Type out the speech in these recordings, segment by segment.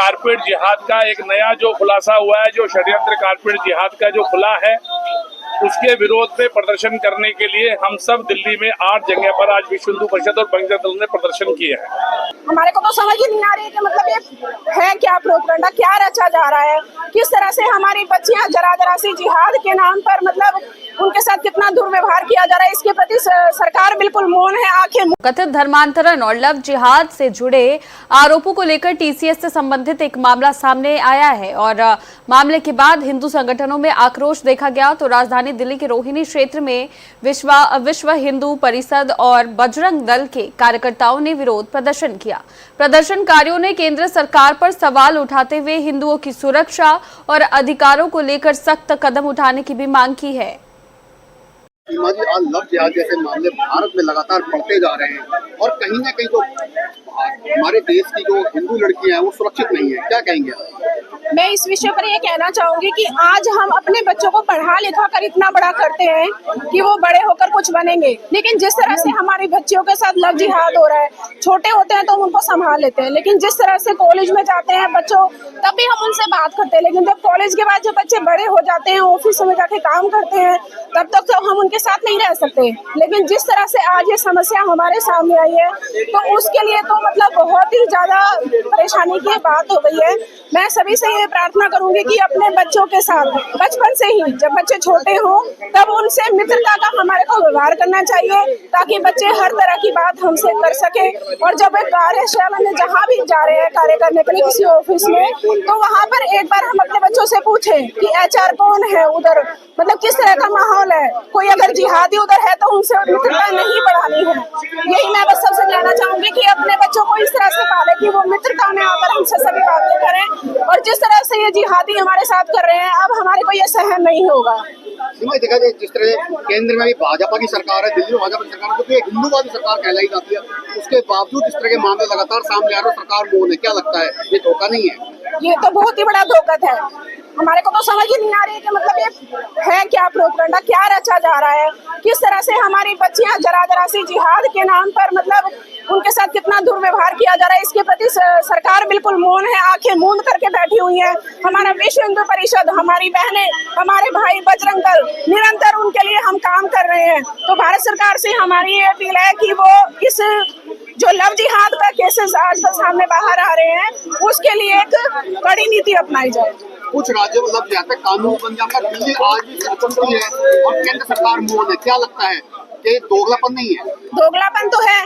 Carpet जिहाद का एक नया जो खुलासा हुआ है, जो षड्यंत्र कारपेट जिहाद का जो खुला है, उसके विरोध में प्रदर्शन करने के लिए हम सब दिल्ली में 8 जगह पर आज विश्व हिंदू परिषद और बजरंग दल ने प्रदर्शन किया है। हमारे को तो समझ ही नहीं आ रही है कि मतलब ये है क्या प्रोपेगेंडा, क्या रचा जा रहा है, किस तरह से हमारी बच्चियां जरा सी जिहाद के नाम पर मतलब उनके साथ कितना दुर्व्यवहार किया जा रहा है, इसके प्रति सरकार बिल्कुल मौन है, आंखें। कथित धर्मांतरण और लव जिहाद से जुड़े आरोपों को लेकर टीसीएस से संबंधित एक मामला सामने आया है और मामले के बाद हिंदू संगठनों में आक्रोश देखा गया। तो राजधानी दिल्ली के रोहिणी क्षेत्र में विश्व हिंदू परिषद और बजरंग दल के कार्यकर्ताओं ने विरोध प्रदर्शन किया। प्रदर्शनकारियों ने केंद्र सरकार पर सवाल उठाते हुए हिंदुओं की सुरक्षा और अधिकारों को लेकर सख्त कदम उठाने की भी मांग की है। आज लव जिहाद जैसे मामले भारत में लगातार बढ़ते जा रहे हैं और कहीं ना कहीं तो हमारे देश की जो हिंदू लड़कियां हैं वो सुरक्षित नहीं है, क्या कहेंगे? मैं इस विषय पर ये कहना चाहूंगी कि आज हम अपने बच्चों को पढ़ा लिखा कर इतना बड़ा करते हैं कि वो बड़े होकर कुछ बनेंगे, लेकिन जिस तरह से हमारी बच्चियों के साथ लव जिहाद हो रहा है, छोटे होते हैं तो हम उनको संभाल लेते हैं, लेकिन जिस तरह से कॉलेज में जाते हैं बच्चों तब भी हम उनसे बात करते हैं, लेकिन जब कॉलेज के बाद जब बच्चे बड़े हो जाते हैं, ऑफिस में जाके काम करते हैं, तब तक तो हम उनके साथ नहीं रह सकते। लेकिन जिस तरह से आज ये समस्या हमारे सामने आई है तो उसके लिए तो मतलब बहुत ही ज्यादा परेशानी की बात हो गई है। मैं सभी से ये प्रार्थना करूंगी कि अपने बच्चों के साथ बचपन से ही, जब बच्चे छोटे हों तब उनसे मित्रता का हमारे को व्यवहार करना चाहिए, ताकि बच्चे हर तरह की बात हमसे कर सके। और जब एक कार्यशाला में जहाँ भी जा रहे हैं कार्य करने के लिए किसी ऑफिस में, तो वहाँ पर एक बार हम अपने बच्चों से पूछें कि एचआर कौन है उधर, मतलब किस तरह का माहौल है, कोई अगर जिहादी उधर है तो उनसे मित्रता नहीं बढ़ानी है। यही मैं बस सबसे कहना चाहूंगी कि अपने बच्चों को इस तरह से पाले कि वो मित्रता में आकर हमसे सभी बातें करें, और जिस तरह से ये जिहादी हमारे साथ कर रहे हैं अब हमारे को ये सहन नहीं होगा। देखा जाए जिस तरह केंद्र में भी भाजपा की सरकार है, दिल्ली में भाजपा की सरकार है, जो हिंदूवादी सरकार कहलाई जाती है, उसके बावजूद इस तरह के मामले लगातार सामने आ रहे हैं, सरकार मौन है, क्या लगता है ये धोखा नहीं है? ये तो बहुत ही बड़ा धोखा है। हमारे को तो समझ ही नहीं आ रही है कि मतलब ये है क्या प्रोपेगेंडा, क्या रचा जा रहा है, किस तरह से हमारी बच्चियां जरा सी जिहाद के नाम पर मतलब उनके साथ कितना दुर्व्यवहार किया जा रहा है, इसके प्रति सरकार बिल्कुल मौन है, आंखें मूंद करके बैठी हुई है। हमारा विश्व हिंदू परिषद, हमारी बहनें, हमारे भाई बजरंग दल, निरंतर उनके लिए हम काम कर रहे हैं। तो भारत सरकार से हमारी ये अपील है कि वो इस जो लव जिहाद का केसेस आजकल सामने बाहर आ रहे हैं, उसके लिए एक कड़ी नीति अपनाई जाए। कुछ राज्यों में लव जिहाद का कानून बन जाता है, दिल्ली आज भी स्वतंत्र है और केंद्र सरकार मौन है, क्या लगता है कि दोगलापन नहीं है? दोगलापन तो है।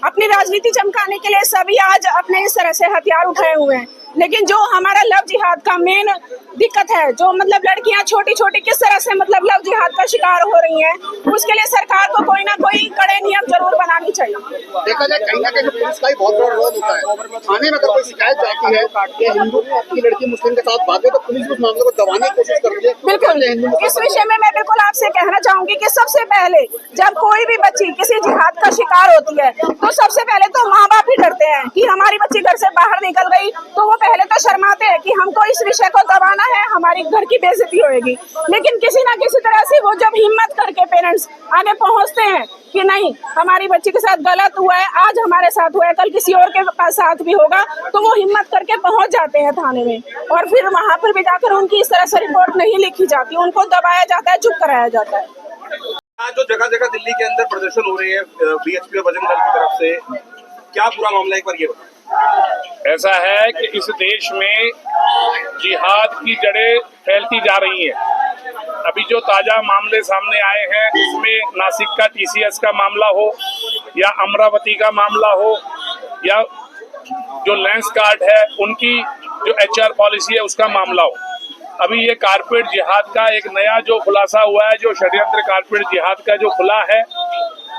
अपनी राजनीति चमकाने के लिए सभी आज अपने इस तरह से हथियार उठाए हुए हैं, लेकिन जो हमारा लव जिहाद का मेन दिक्कत है, जो मतलब लड़कियां छोटी छोटी किस तरह से मतलब लव जिहाद का शिकार हो रही हैं, उसके लिए सरकार को कोई ना कोई कड़े नियम जरूर बनानी चाहिए। देखा जाए कहीं ना कहीं पुलिस का ही बहुत बड़ा रोल होता है। थाने में अगर कोई शिकायत जाती है कि हिंदू की लड़की मुस्लिम के साथ भागे तो पुलिस उस मामले को दबाने की कोशिश करती है। बिल्कुल, इस विषय में मैं बिल्कुल आपसे कहना चाहूंगी कि सबसे पहले जब कोई भी बच्ची किसी जिहाद का शिकार होती है तो सबसे पहले तो माँ बाप ही डरते हैं कि हमारी बच्ची घर से बाहर निकल गई, तो वो पहले तो शर्माते हैं कि हमको इस विषय को दबाना है, हमारी घर की बेइज्जती होगी। लेकिन किसी ना किसी तरह से वो जब हिम्मत करके पेरेंट्स आगे पहुंचते हैं कि नहीं हमारी बच्ची के साथ गलत हुआ है, आज हमारे साथ हुआ है, कल किसी और के पास साथ भी होगा, तो वो हिम्मत करके पहुंच जाते हैं थाने में, और फिर वहां पर भी जाकर उनकी इस तरह से रिपोर्ट नहीं लिखी जाती, उनको दबाया जाता है, चुप कराया जाता है। आज जो जगह जगह दिल्ली के अंदर प्रदर्शन हो रहे हैं बीएचपी और बजरंग दल की तरफ से, क्या पूरा मामला एक बार ये बताएं? ऐसा है कि इस देश में जिहाद की जड़ें फैलती जा रही हैं। अभी जो ताजा मामले सामने आए हैं, इसमें नासिक का टीसीएस का मामला हो या अमरावती का मामला हो या जो लेंस कार्ड है उनकी जो एचआर पॉलिसी है उसका मामला हो, अभी ये कारपेट जिहाद का एक नया जो खुलासा हुआ है, जो षड्यंत्र कारपेट जिहाद का जो खुला है,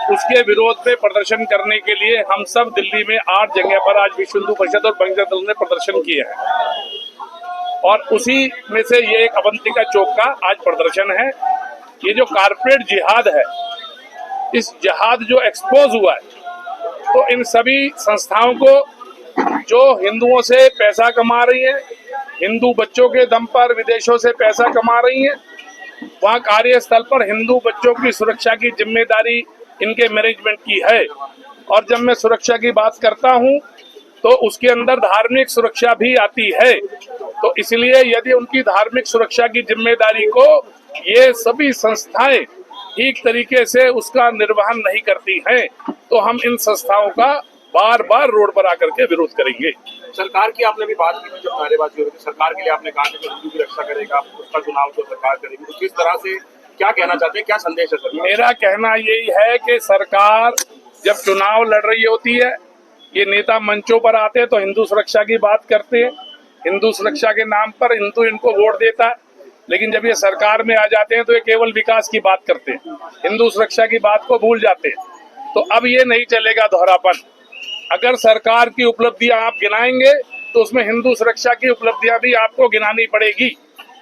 उसके विरोध में प्रदर्शन करने के लिए हम सब दिल्ली में 8 जगह पर आज विश्व हिंदू परिषद और बजरंग दल ने प्रदर्शन किया है। और उसी में से ये एक अवंतिका चौक का आज प्रदर्शन है। ये जो कारपेट जिहाद है, इस जिहाद जो एक्सपोज हुआ है, तो इन सभी संस्थाओं को जो हिंदुओं से पैसा कमा रही है, हिंदू बच्चों के दम पर विदेशों से पैसा कमा रही है, वहाँ कार्यस्थल पर हिंदू बच्चों की सुरक्षा की जिम्मेदारी इनके मैनेजमेंट की है। और जब मैं सुरक्षा की बात करता हूँ तो उसके अंदर धार्मिक सुरक्षा भी आती है। तो इसलिए यदि उनकी धार्मिक सुरक्षा की जिम्मेदारी को ये सभी संस्थाएं ठीक तरीके से उसका निर्वहन नहीं करती हैं, तो हम इन संस्थाओं का बार बार रोड पर आकर के विरोध करेंगे। सरकार की आपने भी बात की थी, जब नारेबाजी हो रही थी, सरकार के लिए आपने कहा कि हिंदू की रक्षा करेगा, उसका चुनाव जो सरकार करेगी, तो किस तरह से क्या कहना चाहते हैं, क्या संदेश है सर? मेरा कहना यही है कि सरकार जब चुनाव लड़ रही होती है, ये नेता मंचों पर आते हैं तो हिंदू सुरक्षा की बात करते हैं, हिंदू सुरक्षा के नाम पर हिंदू इनको वोट देता है, लेकिन जब ये सरकार में आ जाते हैं तो ये केवल विकास की बात करते हैं, हिंदू सुरक्षा की बात को भूल जाते हैं। तो अब ये नहीं चलेगा दोहरापन। अगर सरकार की उपलब्धियां आप गिनाएंगे तो उसमें हिंदू सुरक्षा की उपलब्धियां भी आपको गिनानी पड़ेगी,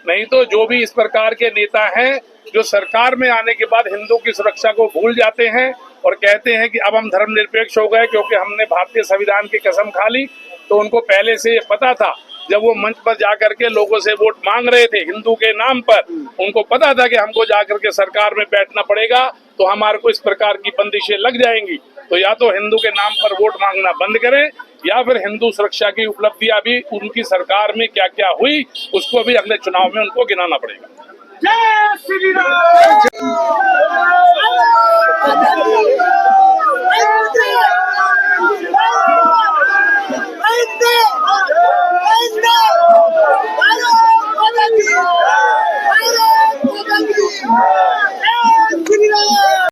नहीं तो जो भी इस प्रकार के नेता हैं जो सरकार में आने के बाद हिंदू की सुरक्षा को भूल जाते हैं और कहते हैं कि अब हम धर्मनिरपेक्ष हो गए क्योंकि हमने भारतीय संविधान की कसम खा ली, तो उनको पहले से ये पता था। जब वो मंच पर जाकर के लोगों से वोट मांग रहे थे हिंदू के नाम पर, उनको पता था कि हमको जाकर के सरकार में बैठना पड़ेगा तो हमारे को इस प्रकार की बंदिशें लग जाएंगी। तो या तो हिंदू के नाम पर वोट मांगना बंद करें या फिर हिंदू सुरक्षा की उपलब्धियां भी उनकी सरकार में क्या क्या हुई उसको भी अगले चुनाव में उनको गिनाना पड़ेगा। जय श्री राम।